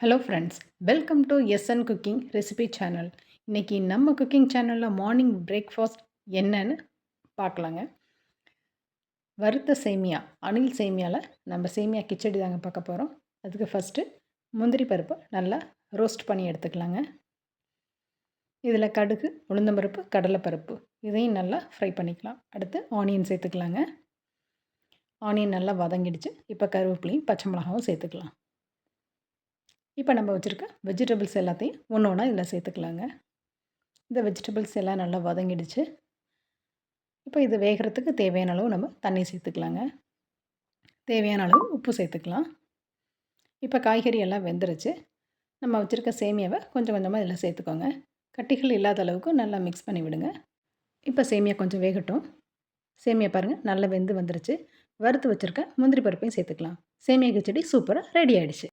Hello friends, welcome to SN cooking recipe channel. இன்றைக்கி நம்ம cooking சேனலில் மார்னிங் பிரேக்ஃபாஸ்ட் என்னன்னு பார்க்கலாங்க. வறுத்த சேமியா, அணில் சேமியாவில் நம்ம சேமியா கிச்சடி தாங்க பார்க்க போகிறோம். அதுக்கு ஃபஸ்ட்டு முந்திரி பருப்பு நல்லா ரோஸ்ட் பண்ணி எடுத்துக்கலாங்க. இதில் கடுகு, உளுந்தம்பருப்பு, கடலைப்பருப்பு இதையும் நல்லா ஃப்ரை பண்ணிக்கலாம். அடுத்து ஆனியன் சேர்த்துக்கலாங்க. ஆனியன் நல்லா வதங்கிடுச்சு. இப்போ கருவேப்பிலையும் பச்சை மிளகாவும் சேர்த்துக்கலாம். இப்போ நம்ம வச்சுருக்க வெஜிடபிள்ஸ் எல்லாத்தையும் ஒன்று ஒன்றா இதில் சேர்த்துக்கலாங்க. இந்த வெஜிடபிள்ஸ் எல்லாம் நல்லா வதங்கிடுச்சு. இப்போ இது வேகிறதுக்கு தேவையான அளவு நம்ம தண்ணி சேர்த்துக்கலாங்க. தேவையான அளவு உப்பு சேர்த்துக்கலாம். இப்போ காய்கறி எல்லாம் வெந்துருச்சு. நம்ம வச்சுருக்க சேமியாவை கொஞ்சம் கொஞ்சமாக இதில் சேர்த்துக்கோங்க. கட்டிகள் இல்லாத அளவுக்கு நல்லா மிக்ஸ் பண்ணி விடுங்க. இப்போ சேமியா கொஞ்சம் வேகட்டும். சேமியா பாருங்கள் நல்லா வெந்து வந்துருச்சு. வறுத்து வச்சுருக்க முந்திரி பருப்பையும் சேர்த்துக்கலாம். சேமியா கிச்சடி சூப்பராக ரெடி ஆகிடுச்சு.